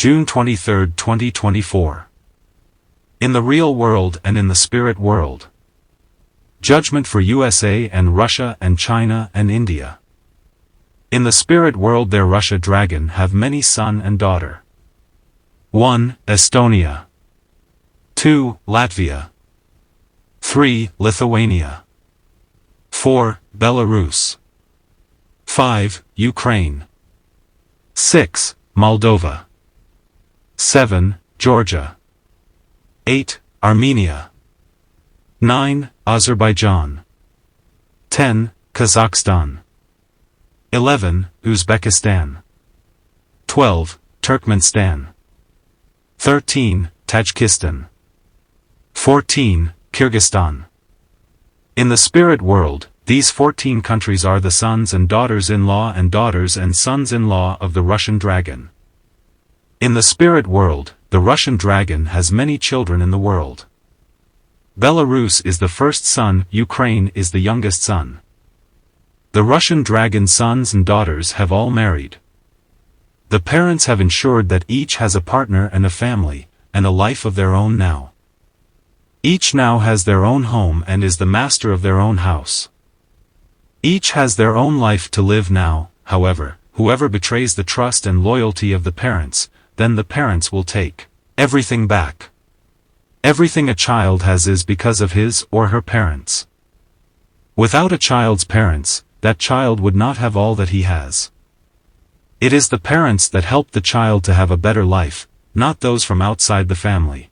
June 23, 2024. In the real world and in the spirit world. Judgment for USA and Russia and China and India. In the spirit world their Russia dragon have many son and daughter. 1. Estonia. 2. Latvia. 3. Lithuania. 4. Belarus. 5. Ukraine. 6. Moldova. 7. Georgia. 8. Armenia. 9. Azerbaijan. 10. Kazakhstan. 11. Uzbekistan. 12. Turkmenistan. 13. Tajikistan. 14. Kyrgyzstan. In the spirit world, these 14 countries are the sons and daughters-in-law and daughters and sons-in-law of the Russian dragon. In the spirit world, the Russian dragon has many children in the world. Belarus is the first son, Ukraine is the youngest son. The Russian dragon sons and daughters have all married. The parents have ensured that each has a partner and a family, and a life of their own now. Each now has their own home and is the master of their own house. Each has their own life to live now, however, whoever betrays the trust and loyalty of the parents, then the parents will take everything back. Everything a child has is because of his or her parents. Without a child's parents, that child would not have all that he has. It is the parents that help the child to have a better life, not those from outside the family.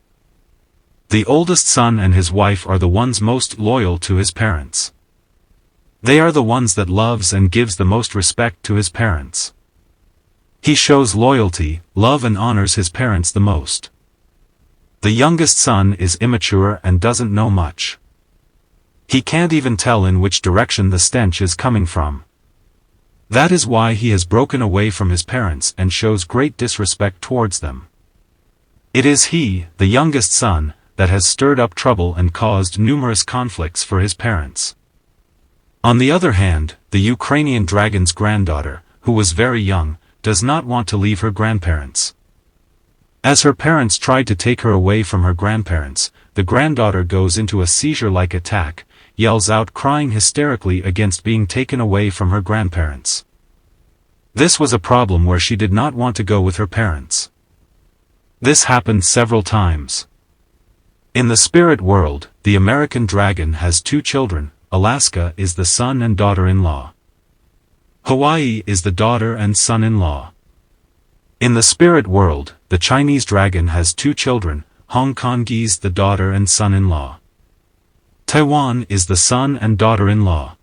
The oldest son and his wife are the ones most loyal to his parents. They are the ones that loves and gives the most respect to his parents. He shows loyalty, love and honors his parents the most. The youngest son is immature and doesn't know much. He can't even tell in which direction the stench is coming from. That is why he has broken away from his parents and shows great disrespect towards them. It is he, the youngest son, that has stirred up trouble and caused numerous conflicts for his parents. On the other hand, the Ukrainian dragon's granddaughter, who was very young, does not want to leave her grandparents. As her parents tried to take her away from her grandparents, the granddaughter goes into a seizure-like attack, yells out crying hysterically against being taken away from her grandparents. This was a problem where she did not want to go with her parents. This happened several times. In the spirit world, the American dragon has 2 children. Alaska is the son and daughter-in-law. Hawaii is the daughter and son-in-law. In the spirit world, the Chinese dragon has 2 children, Hong Kongese the daughter and son-in-law. Taiwan is the son and daughter-in-law.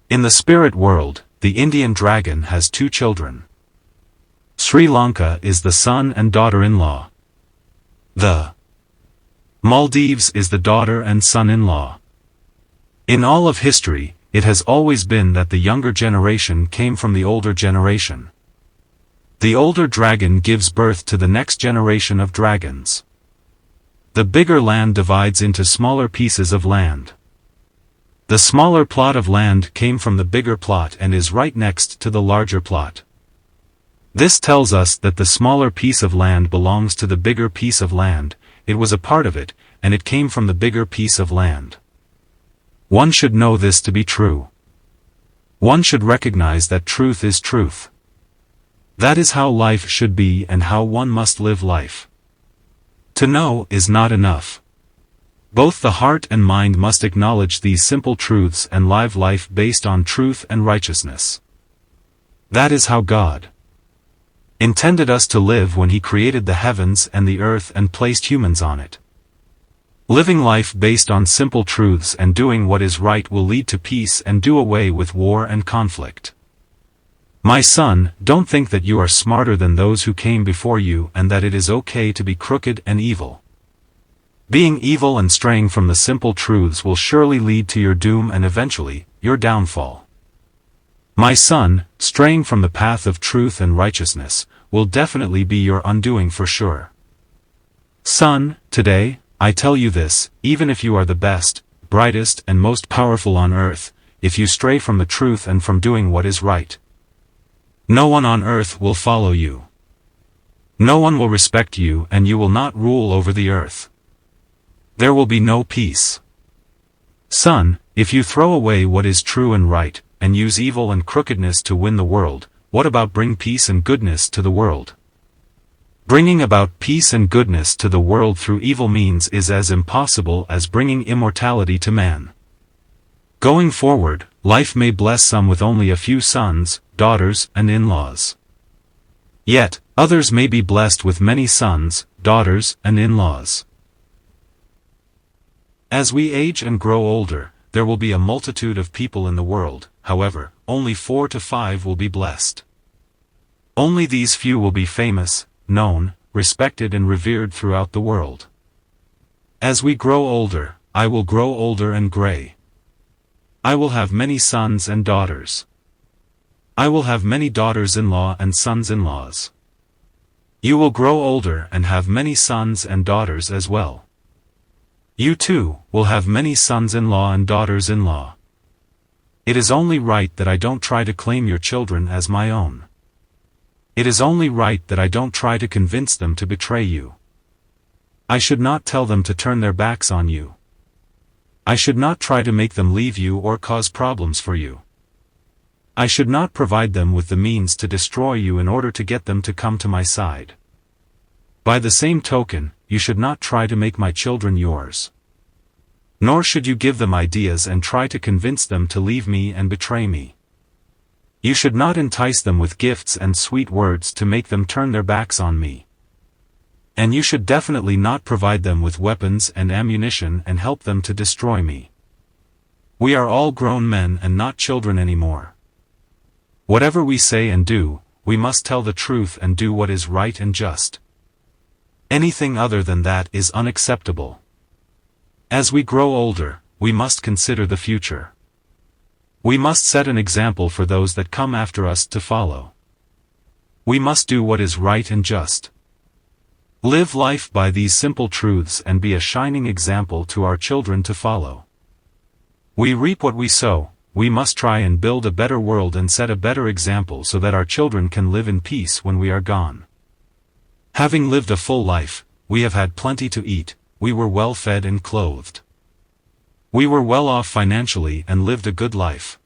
In the spirit world, the Indian dragon has 2 children. Sri Lanka is the son and daughter-in-law. The Maldives is the daughter and son-in-law. In all of history, it has always been that the younger generation came from the older generation. The older dragon gives birth to the next generation of dragons. The bigger land divides into smaller pieces of land. The smaller plot of land came from the bigger plot and is right next to the larger plot. This tells us that the smaller piece of land belongs to the bigger piece of land, it was a part of it, and it came from the bigger piece of land. One should know this to be true. One should recognize that truth is truth. That is how life should be and how one must live life. To know is not enough. Both the heart and mind must acknowledge these simple truths and live life based on truth and righteousness. That is how God intended us to live when He created the heavens and the earth and placed humans on it. Living life based on simple truths and doing what is right will lead to peace and do away with war and conflict. My son, don't think that you are smarter than those who came before you and that it is okay to be crooked and evil. Being evil and straying from the simple truths will surely lead to your doom and eventually, your downfall. My son, straying from the path of truth and righteousness, will definitely be your undoing for sure. Son, today, I tell you this, even if you are the best, brightest and most powerful on earth, if you stray from the truth and from doing what is right, no one on earth will follow you. No one will respect you and you will not rule over the earth. There will be no peace. Son, if you throw away what is true and right, and use evil and crookedness to win the world, what about bring peace and goodness to the world? Bringing about peace and goodness to the world through evil means is as impossible as bringing immortality to man. Going forward, life may bless some with only a few sons, daughters, and in-laws. Yet, others may be blessed with many sons, daughters, and in-laws. As we age and grow older, there will be a multitude of people in the world, however, only 4 to 5 will be blessed. Only these few will be famous, known, respected and revered throughout the world. As we grow older, I will grow older and gray. I will have many sons and daughters. I will have many daughters-in-law and sons-in-laws. You will grow older and have many sons and daughters as well. You too will have many sons-in-law and daughters-in-law. It is only right that I don't try to claim your children as my own. It is only right that I don't try to convince them to betray you. I should not tell them to turn their backs on you. I should not try to make them leave you or cause problems for you. I should not provide them with the means to destroy you in order to get them to come to my side. By the same token, you should not try to make my children yours. Nor should you give them ideas and try to convince them to leave me and betray me. You should not entice them with gifts and sweet words to make them turn their backs on me. And you should definitely not provide them with weapons and ammunition and help them to destroy me. We are all grown men and not children anymore. Whatever we say and do, we must tell the truth and do what is right and just. Anything other than that is unacceptable. As we grow older, we must consider the future. We must set an example for those that come after us to follow. We must do what is right and just. Live life by these simple truths and be a shining example to our children to follow. We reap what we sow. We must try and build a better world and set a better example so that our children can live in peace when we are gone. Having lived a full life, we have had plenty to eat, we were well fed and clothed. We were well off financially and lived a good life.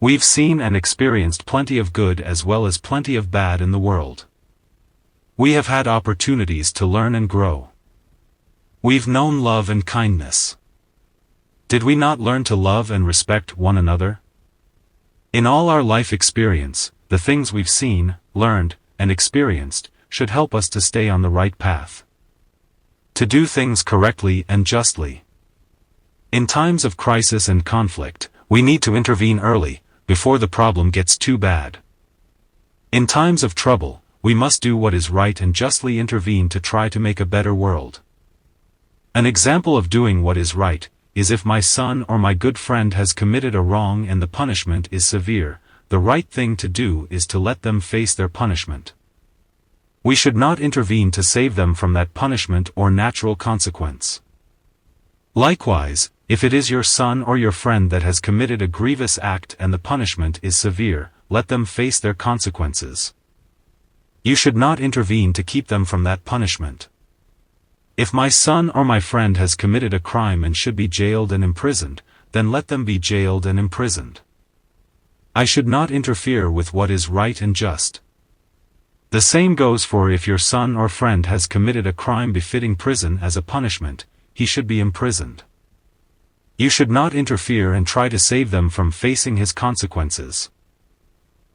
We've seen and experienced plenty of good as well as plenty of bad in the world. We have had opportunities to learn and grow. We've known love and kindness. Did we not learn to love and respect one another? In all our life experience, the things we've seen, learned, and experienced should help us to stay on the right path. To do things correctly and justly. In times of crisis and conflict, we need to intervene early, before the problem gets too bad. In times of trouble, we must do what is right and justly intervene to try to make a better world. An example of doing what is right is if my son or my good friend has committed a wrong and the punishment is severe, the right thing to do is to let them face their punishment. We should not intervene to save them from that punishment or natural consequence. Likewise, if it is your son or your friend that has committed a grievous act and the punishment is severe, let them face their consequences. You should not intervene to keep them from that punishment. If my son or my friend has committed a crime and should be jailed and imprisoned, then let them be jailed and imprisoned. I should not interfere with what is right and just. The same goes for if your son or friend has committed a crime befitting prison as a punishment, he should be imprisoned. You should not interfere and try to save them from facing his consequences.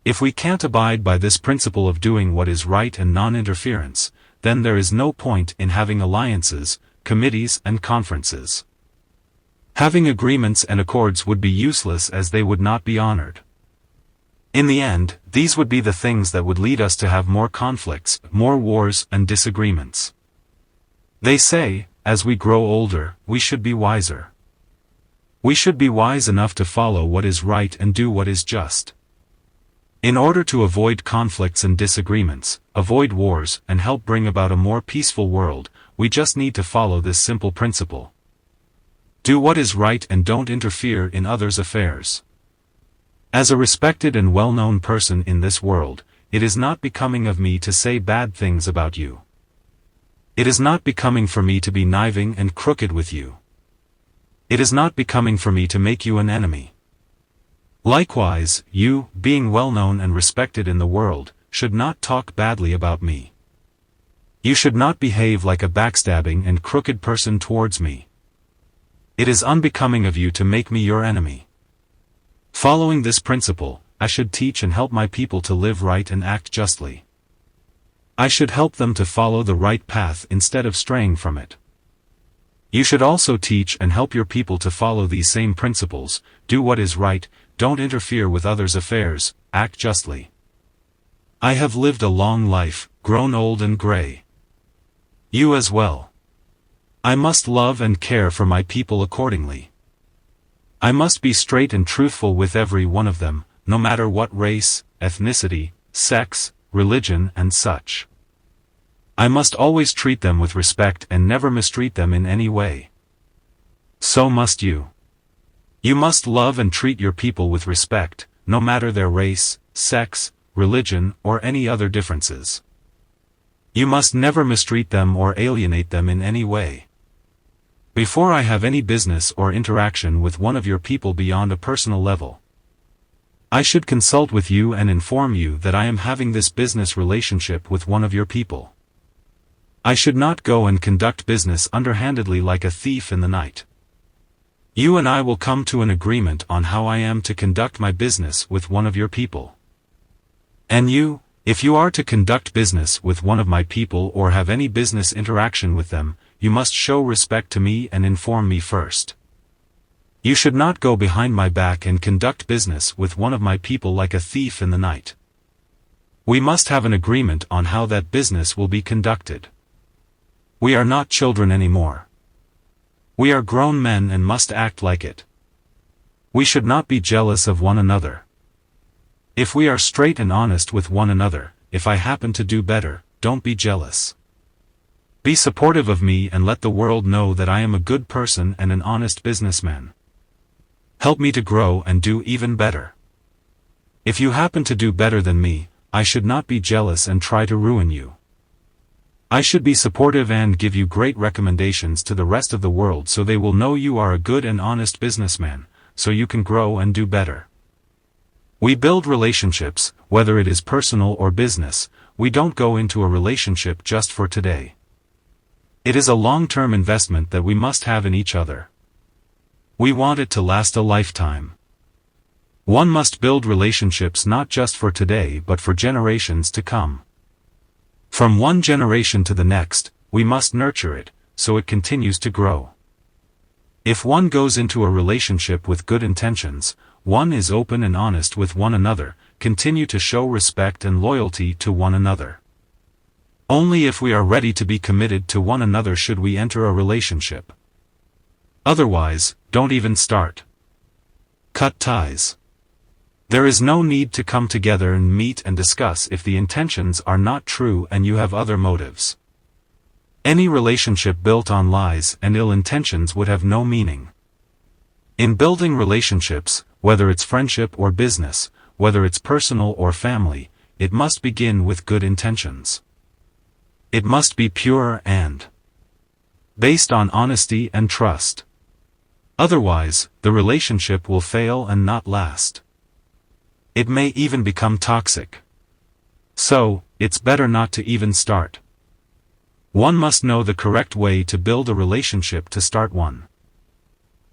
If we can't abide by this principle of doing what is right and non-interference, then there is no point in having alliances, committees and conferences. Having agreements and accords would be useless as they would not be honored. In the end, these would be the things that would lead us to have more conflicts, more wars and disagreements. They say, as we grow older, we should be wiser. We should be wise enough to follow what is right and do what is just. In order to avoid conflicts and disagreements, avoid wars, and help bring about a more peaceful world, we just need to follow this simple principle. Do what is right and don't interfere in others' affairs. As a respected and well-known person in this world, it is not becoming of me to say bad things about you. It is not becoming for me to be conniving and crooked with you. It is not becoming for me to make you an enemy. Likewise, you, being well known and respected in the world, should not talk badly about me. You should not behave like a backstabbing and crooked person towards me. It is unbecoming of you to make me your enemy. Following this principle, I should teach and help my people to live right and act justly. I should help them to follow the right path instead of straying from it. You should also teach and help your people to follow these same principles, do what is right, don't interfere with others' affairs, act justly. I have lived a long life, grown old and gray. You as well. I must love and care for my people accordingly. I must be straight and truthful with every one of them, no matter what race, ethnicity, sex, religion and such. I must always treat them with respect and never mistreat them in any way. So must you. You must love and treat your people with respect, no matter their race, sex, religion, or any other differences. You must never mistreat them or alienate them in any way. Before I have any business or interaction with one of your people beyond a personal level, I should consult with you and inform you that I am having this business relationship with one of your people. I should not go and conduct business underhandedly like a thief in the night. You and I will come to an agreement on how I am to conduct my business with one of your people. And you, if you are to conduct business with one of my people or have any business interaction with them, you must show respect to me and inform me first. You should not go behind my back and conduct business with one of my people like a thief in the night. We must have an agreement on how that business will be conducted. We are not children anymore. We are grown men and must act like it. We should not be jealous of one another. If we are straight and honest with one another, if I happen to do better, don't be jealous. Be supportive of me and let the world know that I am a good person and an honest businessman. Help me to grow and do even better. If you happen to do better than me, I should not be jealous and try to ruin you. I should be supportive and give you great recommendations to the rest of the world so they will know you are a good and honest businessman, so you can grow and do better. We build relationships, whether it is personal or business. We don't go into a relationship just for today. It is a long-term investment that we must have in each other. We want it to last a lifetime. One must build relationships not just for today but for generations to come. From one generation to the next, we must nurture it, so it continues to grow. If one goes into a relationship with good intentions, one is open and honest with one another, continue to show respect and loyalty to one another. Only if we are ready to be committed to one another should we enter a relationship. Otherwise, don't even start. Cut ties. There is no need to come together and meet and discuss if the intentions are not true and you have other motives. Any relationship built on lies and ill intentions would have no meaning. In building relationships, whether it's friendship or business, whether it's personal or family, it must begin with good intentions. It must be pure and based on honesty and trust. Otherwise, the relationship will fail and not last. It may even become toxic. So, it's better not to even start. One must know the correct way to build a relationship to start one.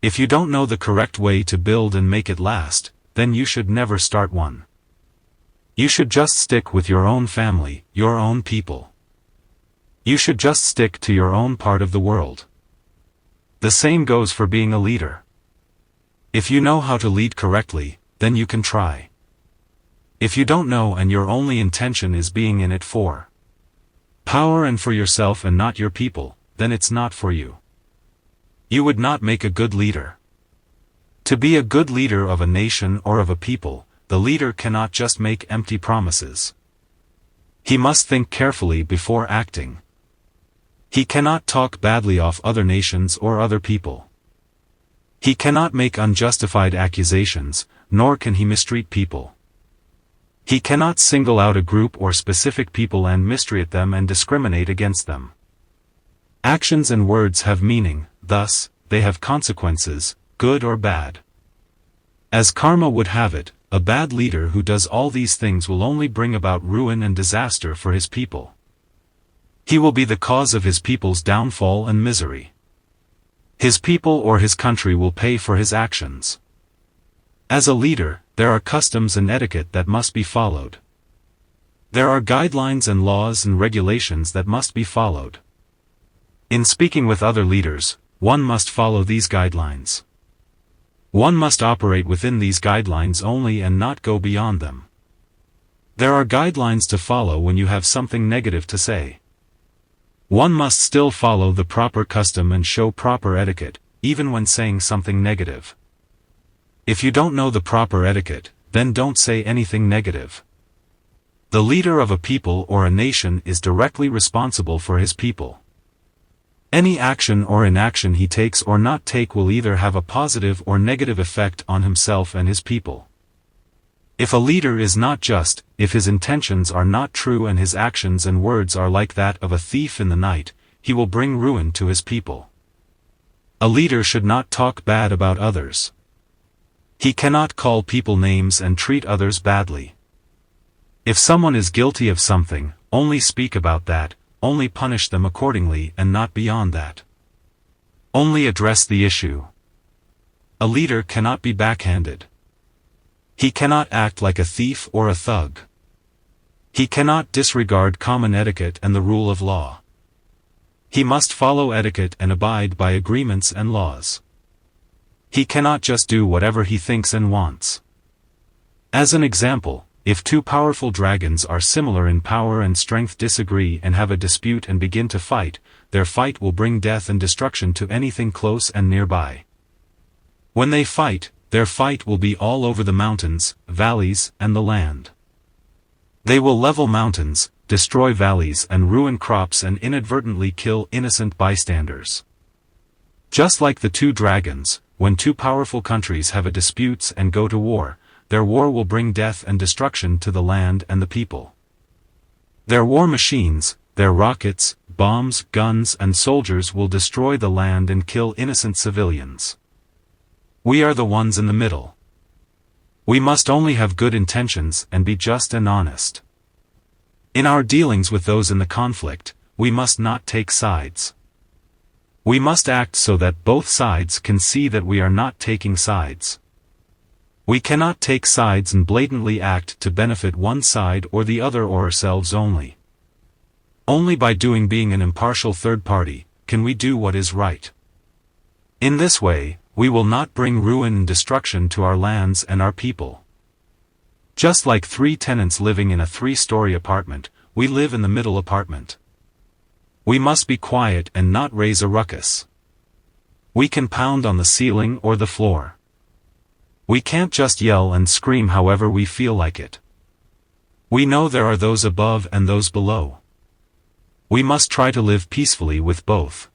If you don't know the correct way to build and make it last, then you should never start one. You should just stick with your own family, your own people. You should just stick to your own part of the world. The same goes for being a leader. If you know how to lead correctly, then you can try. If you don't know and your only intention is being in it for power and for yourself and not your people, then it's not for you. You would not make a good leader. To be a good leader of a nation or of a people, the leader cannot just make empty promises. He must think carefully before acting. He cannot talk badly off other nations or other people. He cannot make unjustified accusations, nor can he mistreat people. He cannot single out a group or specific people and mistreat them and discriminate against them. Actions and words have meaning, thus, they have consequences, good or bad. As karma would have it, a bad leader who does all these things will only bring about ruin and disaster for his people. He will be the cause of his people's downfall and misery. His people or his country will pay for his actions. As a leader, there are customs and etiquette that must be followed. There are guidelines and laws and regulations that must be followed. In speaking with other leaders, one must follow these guidelines. One must operate within these guidelines only and not go beyond them. There are guidelines to follow when you have something negative to say. One must still follow the proper custom and show proper etiquette, even when saying something negative. If you don't know the proper etiquette, then don't say anything negative. The leader of a people or a nation is directly responsible for his people. Any action or inaction he takes or not take will either have a positive or negative effect on himself and his people. If a leader is not just, if his intentions are not true and his actions and words are like that of a thief in the night, he will bring ruin to his people. A leader should not talk bad about others. He cannot call people names and treat others badly. If someone is guilty of something, only speak about that, only punish them accordingly and not beyond that. Only address the issue. A leader cannot be backhanded. He cannot act like a thief or a thug. He cannot disregard common etiquette and the rule of law. He must follow etiquette and abide by agreements and laws. He cannot just do whatever he thinks and wants. As an example, if two powerful dragons are similar in power and strength disagree and have a dispute and begin to fight, their fight will bring death and destruction to anything close and nearby. When they fight, their fight will be all over the mountains, valleys, and the land. They will level mountains, destroy valleys and ruin crops and inadvertently kill innocent bystanders. Just like the two dragons, when two powerful countries have a dispute and go to war, their war will bring death and destruction to the land and the people. Their war machines, their rockets, bombs, guns and soldiers will destroy the land and kill innocent civilians. We are the ones in the middle. We must only have good intentions and be just and honest. In our dealings with those in the conflict, we must not take sides. We must act so that both sides can see that we are not taking sides. We cannot take sides and blatantly act to benefit one side or the other or ourselves only. Only by being an impartial third party, can we do what is right. In this way, we will not bring ruin and destruction to our lands and our people. Just like three tenants living in a 3-story apartment, we live in the middle apartment. We must be quiet and not raise a ruckus. We can pound on the ceiling or the floor. We can't just yell and scream however we feel like it. We know there are those above and those below. We must try to live peacefully with both.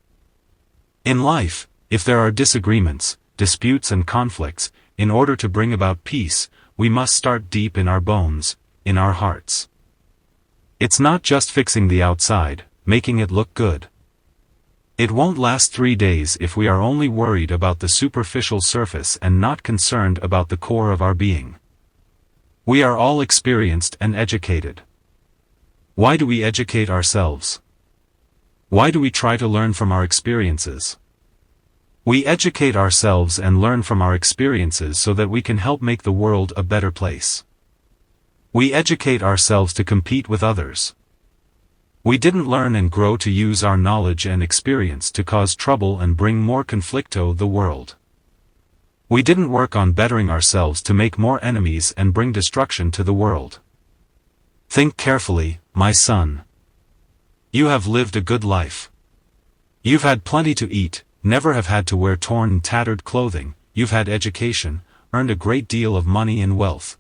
In life, if there are disagreements, disputes and conflicts, in order to bring about peace, we must start deep in our bones, in our hearts. It's not just fixing the outside, making it look good. It won't last 3 days if we are only worried about the superficial surface and not concerned about the core of our being. We are all experienced and educated. Why do we educate ourselves? Why do we try to learn from our experiences? We educate ourselves and learn from our experiences so that we can help make the world a better place. We educate ourselves to compete with others. We didn't learn and grow to use our knowledge and experience to cause trouble and bring more conflict to the world. We didn't work on bettering ourselves to make more enemies and bring destruction to the world. Think carefully, my son. You have lived a good life. You've had plenty to eat, never have had to wear torn and tattered clothing, you've had education, earned a great deal of money and wealth.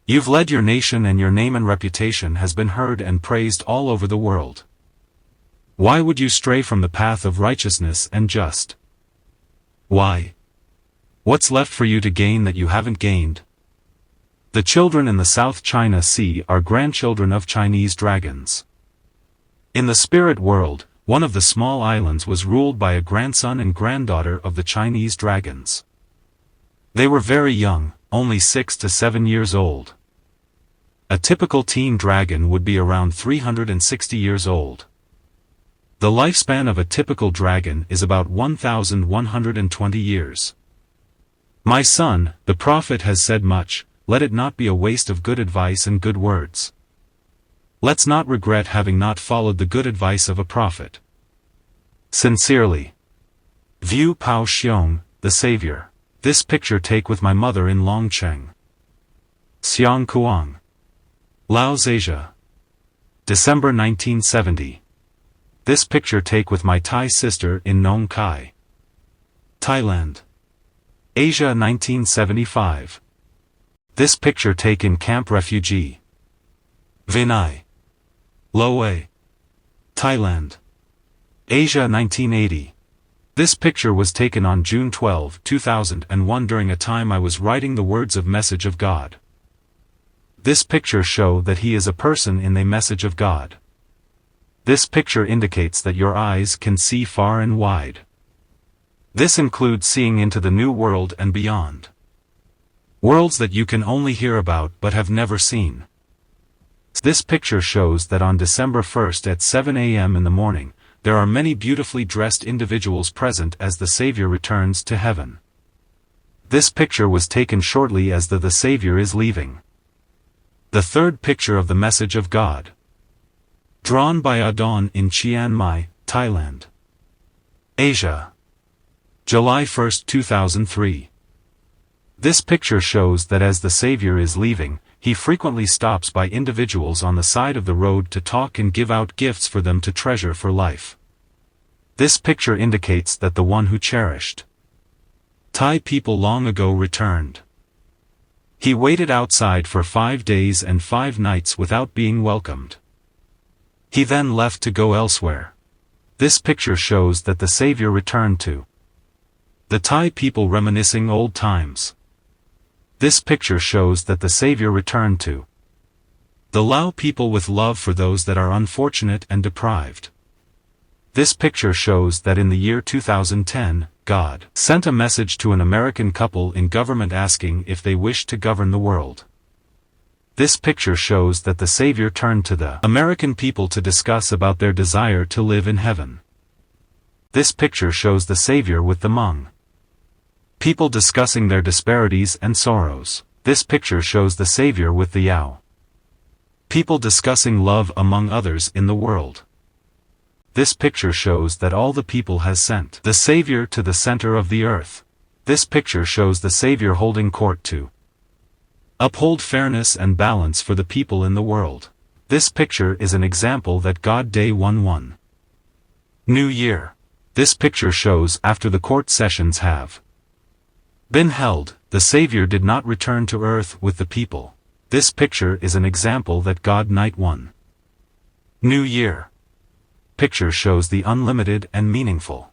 You've led your nation and your name and reputation has been heard and praised all over the world. Why would you stray from the path of righteousness and just? Why? What's left for you to gain that you haven't gained? The children in the South China Sea are grandchildren of Chinese dragons. In the spirit world, one of the small islands was ruled by a grandson and granddaughter of the Chinese dragons. They were very young, only 6 to 7 years old. A typical teen dragon would be around 360 years old. The lifespan of a typical dragon is about 1,120 years. My son, the prophet has said much, let it not be a waste of good advice and good words. Let's not regret having not followed the good advice of a prophet. Sincerely. View Pao Xiong, the Savior. This picture take with my mother in Longcheng. Xiang Kuang. Laos, Asia. December 1970. This picture take with my Thai sister in Nong Khai, Thailand. Asia 1975. This picture take in Camp Refugee, Vinai, Loei, Thailand. Asia 1980. This picture was taken on June 12, 2001 during a time I was writing the words of Message of God. This picture show that he is a person in the message of God. This picture indicates that your eyes can see far and wide. This includes seeing into the new world and beyond. Worlds that you can only hear about but have never seen. This picture shows that on December 1st at 7 a.m. in the morning, there are many beautifully dressed individuals present as the Savior returns to heaven. This picture was taken shortly as the Savior is leaving. The third picture of the message of God. Drawn by Adon in Chiang Mai, Thailand. Asia. July 1, 2003. This picture shows that as the Savior is leaving, he frequently stops by individuals on the side of the road to talk and give out gifts for them to treasure for life. This picture indicates that the one who cherished Thai people long ago returned. He waited outside for 5 days and 5 nights without being welcomed. He then left to go elsewhere. This picture shows that the Savior returned to the Thai people reminiscing old times. This picture shows that the Savior returned to the Lao people with love for those that are unfortunate and deprived. This picture shows that in the year 2010, God sent a message to an American couple in government asking if they wished to govern the world. This picture shows that the Savior turned to the American people to discuss about their desire to live in heaven. This picture shows the Savior with the Hmong people discussing their disparities and sorrows. This picture shows the Savior with the Yao people discussing love among others in the world. This picture shows that all the people has sent the Savior to the center of the earth. This picture shows the Savior holding court to uphold fairness and balance for the people in the world. This picture is an example that God Day 1-1. New Year. This picture shows after the court sessions have been held, the Savior did not return to earth with the people. This picture is an example that God Night 1. New Year. Picture shows the unlimited and meaningful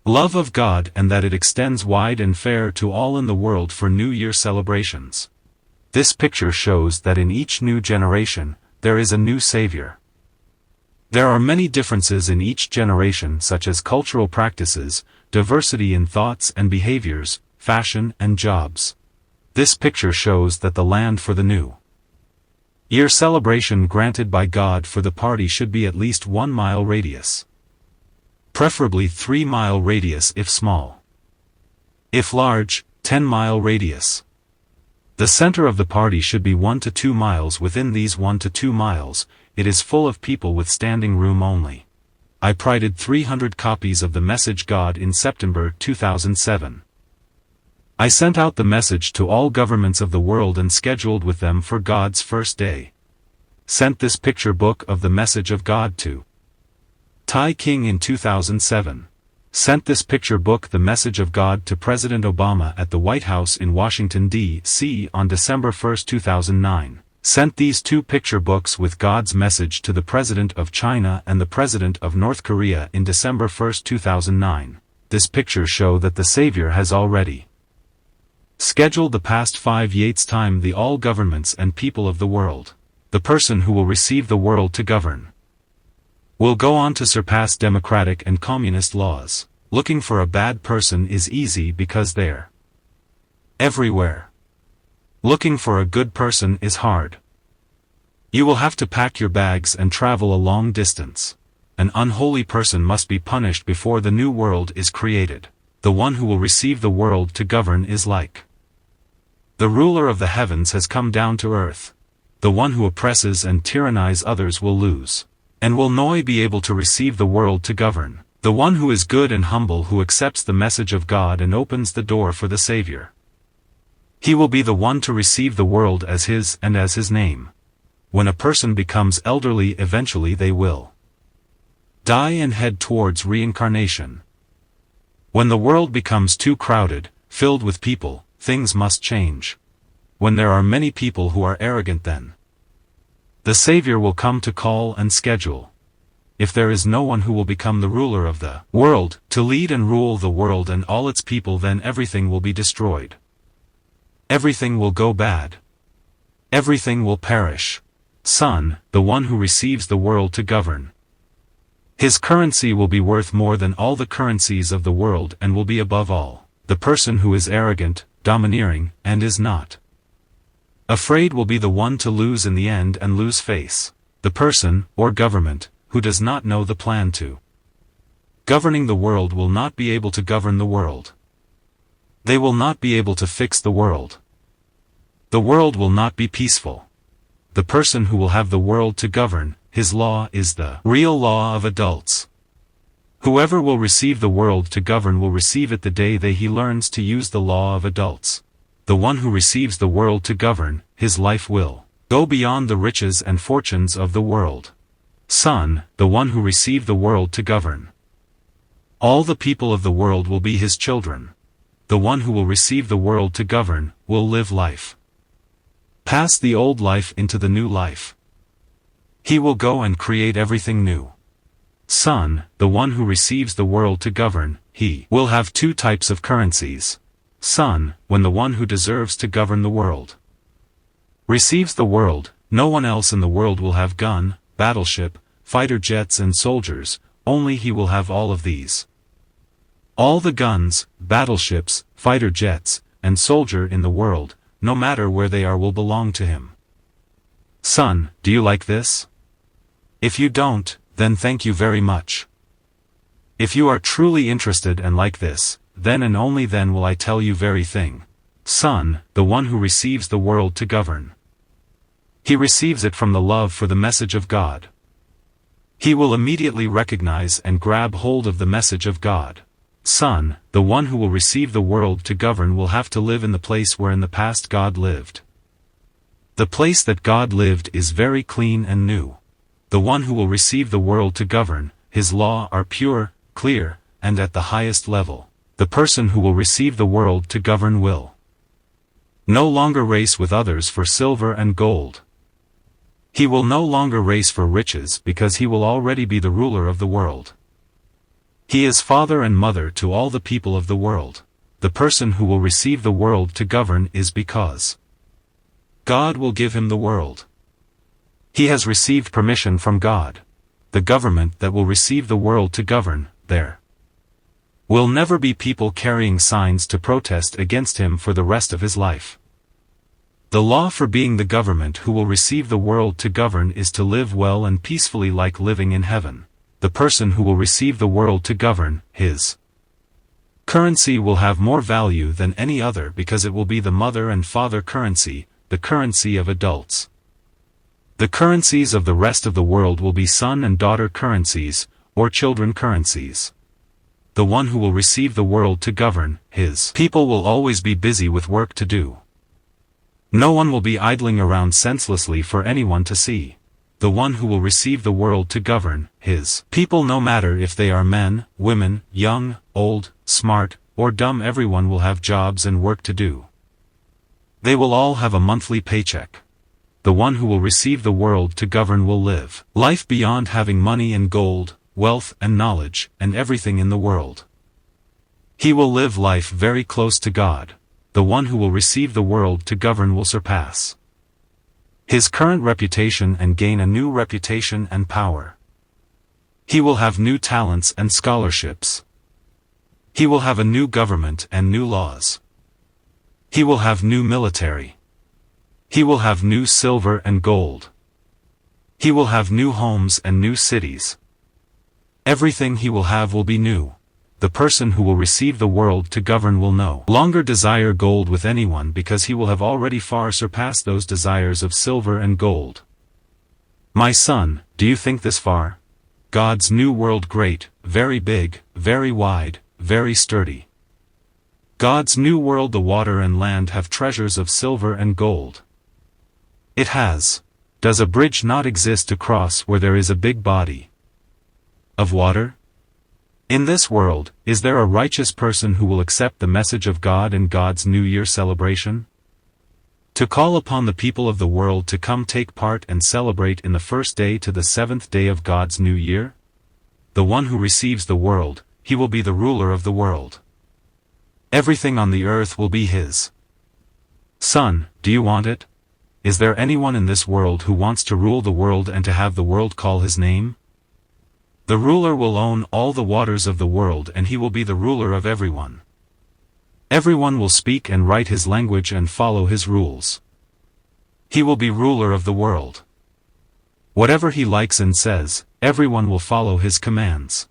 love of God and that it extends wide and fair to all in the world for New Year celebrations. This picture shows that in each new generation, there is a new Savior. There are many differences in each generation such as cultural practices, diversity in thoughts and behaviors, fashion and jobs. This picture shows that the land for the new year celebration granted by God for the party should be at least 1 mile radius. Preferably 3-mile radius if small. If large, 10-mile radius. The center of the party should be 1 to 2 miles. Within these 1 to 2 miles, it is full of people with standing room only. I printed 300 copies of the Message God in September 2007. I sent out the message to all governments of the world and scheduled with them for God's first day. Sent this picture book of the Message of God to Thai King in 2007. Sent this picture book The Message of God to President Obama at the White House in Washington, D.C. on December 1, 2009. Sent these 2 picture books with God's message to the President of China and the President of North Korea in December 1, 2009. This picture show that the Savior has already Scheduled the past 5 years time the all governments and people of the world. The person who will receive the world to govern will go on to surpass democratic and communist laws. Looking for a bad person is easy because they're everywhere. Looking for a good person is hard. You will have to pack your bags and travel a long distance. An unholy person must be punished before the new world is created. The one who will receive the world to govern is like the ruler of the heavens has come down to earth. The one who oppresses and tyrannizes others will lose, and will not be able to receive the world to govern. The one who is good and humble who accepts the message of God and opens the door for the Savior. He will be the one to receive the world as his and as his name. When a person becomes elderly eventually they will die and head towards reincarnation. When the world becomes too crowded, filled with people, things must change. When there are many people who are arrogant then the Savior will come to call and schedule. If there is no one who will become the ruler of the world, to lead and rule the world and all its people, then everything will be destroyed. Everything will go bad. Everything will perish. Son, the one who receives the world to govern. His currency will be worth more than all the currencies of the world and will be above all. The person who is arrogant, domineering, and is not afraid will be the one to lose in the end and lose face. The person, or government, who does not know the plan to governing the world will not be able to govern the world. They will not be able to fix the world. The world will not be peaceful. The person who will have the world to govern, his law is the real law of adults. Whoever will receive the world to govern will receive it the day that he learns to use the law of adults. The one who receives the world to govern, his life will go beyond the riches and fortunes of the world. Son, the one who received the world to govern. All the people of the world will be his children. The one who will receive the world to govern, will live life past the old life into the new life. He will go and create everything new. Son, the one who receives the world to govern, he will have 2 types of currencies. Son, when the one who deserves to govern the world receives the world, no one else in the world will have gun, battleship, fighter jets and soldiers, only he will have all of these. All the guns, battleships, fighter jets, and soldier in the world, no matter where they are, will belong to him. Son, do you like this? If you don't, then thank you very much. If you are truly interested and like this, then and only then will I tell you very thing. Son, the one who receives the world to govern. He receives it from the love for the message of God. He will immediately recognize and grab hold of the message of God. Son, the one who will receive the world to govern will have to live in the place where in the past God lived. The place that God lived is very clean and new. The one who will receive the world to govern, his law are pure, clear, and at the highest level. The person who will receive the world to govern will no longer race with others for silver and gold. He will no longer race for riches because he will already be the ruler of the world. He is father and mother to all the people of the world. The person who will receive the world to govern is because God will give him the world. He has received permission from God. The government that will receive the world to govern, there will never be people carrying signs to protest against him for the rest of his life. The law for being the government who will receive the world to govern is to live well and peacefully like living in heaven. The person who will receive the world to govern, his currency will have more value than any other because it will be the mother and father currency, the currency of adults. The currencies of the rest of the world will be son and daughter currencies, or children currencies. The one who will receive the world to govern, his people will always be busy with work to do. No one will be idling around senselessly for anyone to see. The one who will receive the world to govern, his people, no matter if they are men, women, young, old, smart, or dumb, everyone will have jobs and work to do. They will all have a monthly paycheck. The one who will receive the world to govern will live life beyond having money and gold, wealth and knowledge, and everything in the world. He will live life very close to God. the one who will receive the world to govern will surpass his current reputation and gain a new reputation and power. He will have new talents and scholarships. He will have a new government and new laws. He will have new military. He will have new silver and gold. He will have new homes and new cities. Everything he will have will be new. The person who will receive the world to govern will no longer desire gold with anyone because he will have already far surpassed those desires of silver and gold. My son, do you think this far? God's new world great, very big, very wide, very sturdy. God's new world, the water and land have treasures of silver and gold. It has. Does a bridge not exist to cross where there is a big body of water? In this world, is there a righteous person who will accept the message of God in God's New Year celebration? To call upon the people of the world to come take part and celebrate in the first day to the seventh day of God's New Year? The one who receives the world, he will be the ruler of the world. Everything on the earth will be his. Son, do you want it? Is there anyone in this world who wants to rule the world and to have the world call his name? The ruler will own all the waters of the world and he will be the ruler of everyone. Everyone will speak and write his language and follow his rules. He will be ruler of the world. Whatever he likes and says, everyone will follow his commands.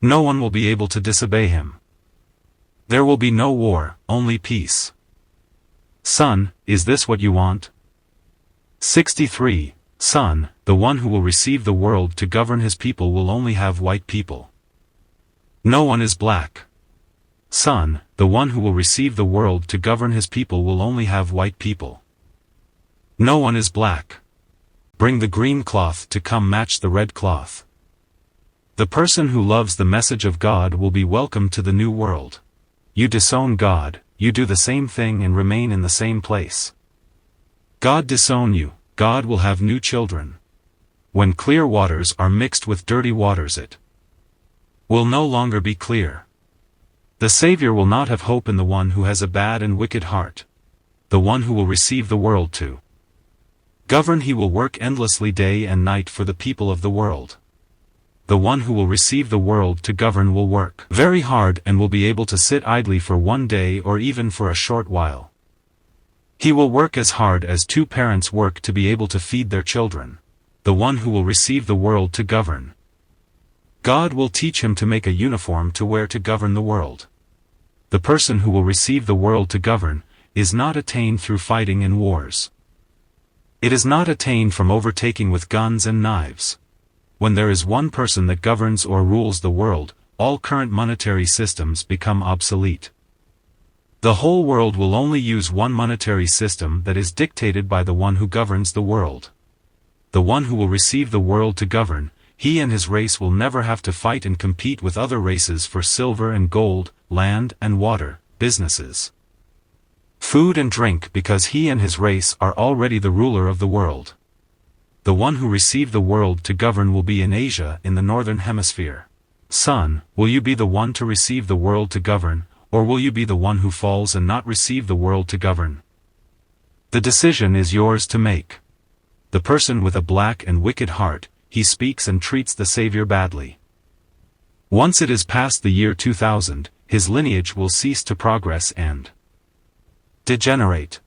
No one will be able to disobey him. There will be no war, only peace. Son, is this what you want? 63. Son, the one who will receive the world to govern his people will only have white people. No one is black. Son, the one who will receive the world to govern his people will only have white people. No one is black. Bring the green cloth to come match the red cloth. The person who loves the message of God will be welcome to the new world. You disown God, you do the same thing and remain in the same place. God disown you, God will have new children. When clear waters are mixed with dirty waters, it will no longer be clear. The Savior will not have hope in the one who has a bad and wicked heart. The one who will receive the world to govern, he will work endlessly day and night for the people of the world. The one who will receive the world to govern will work very hard and will be able to sit idly for one day or even for a short while. He will work as hard as two parents work to be able to feed their children. The one who will receive the world to govern. God will teach him to make a uniform to wear to govern the world. The person who will receive the world to govern is not attained through fighting in wars. It is not attained from overtaking with guns and knives. When there is one person that governs or rules the world, all current monetary systems become obsolete. The whole world will only use one monetary system that is dictated by the one who governs the world. The one who will receive the world to govern, he and his race will never have to fight and compete with other races for silver and gold, land and water, businesses, food and drink, because he and his race are already the ruler of the world. The one who received the world to govern will be in Asia in the northern hemisphere. Son, will you be the one to receive the world to govern, or will you be the one who falls and not receive the world to govern? The decision is yours to make. The person with a black and wicked heart, he speaks and treats the Savior badly. Once it is past the year 2000, his lineage will cease to progress and degenerate.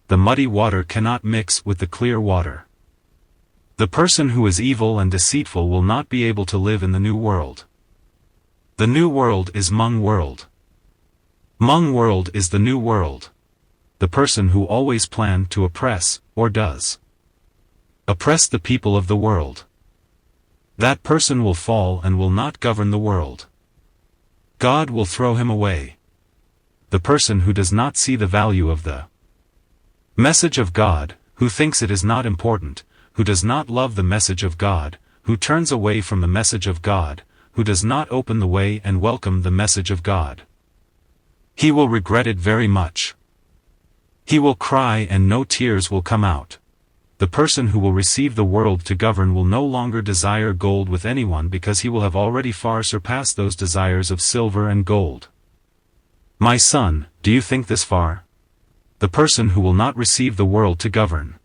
The muddy water cannot mix with the clear water. The person who is evil and deceitful will not be able to live in the new world. The new world is Hmong world. Hmong world is the new world. The person who always planned to oppress, or does oppress the people of the world. That person will fall and will not govern the world. God will throw him away. The person who does not see the value of the message of God, who thinks it is not important, who does not love the message of God, who turns away from the message of God, who does not open the way and welcome the message of God. He will regret it very much. He will cry and no tears will come out. The person who will receive the world to govern will no longer desire gold with anyone because he will have already far surpassed those desires of silver and gold. My son, do you think this far? The person who will not receive the world to govern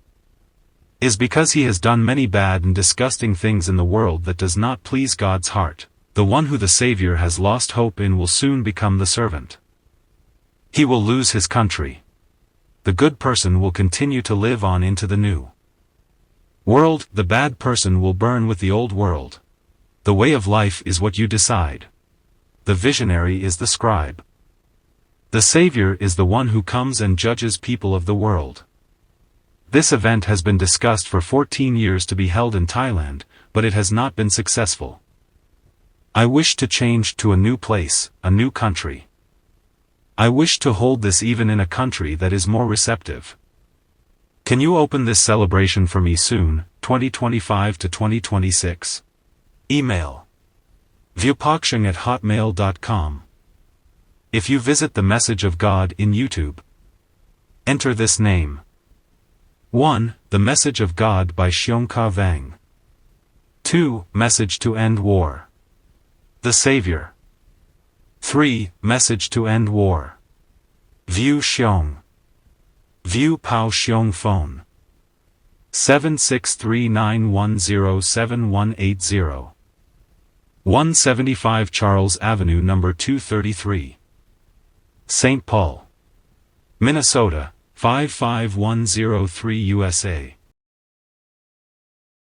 is because he has done many bad and disgusting things in the world that does not please God's heart. The one who the Savior has lost hope in will soon become the servant. He will lose his country. The good person will continue to live on into the new world. The bad person will burn with the old world. The way of life is what you decide. The visionary is the scribe. The Savior is the one who comes and judges people of the world. This event has been discussed for 14 years to be held in Thailand, but it has not been successful. I wish to change to a new place, a new country. I wish to hold this even in a country that is more receptive. Can you open this celebration for me soon, 2025 to 2026? Email viewpakshang@hotmail.com. If you visit the Message of God in YouTube, enter this name. 1. The Message of God by Xiong Ka Vang. 2. Message to End War. The Savior. 3. Message to End War. View Xiong. View Pao Xiong Phone. 7639107180. 175 Charles Avenue No. 233. St. Paul, Minnesota, 55103 USA.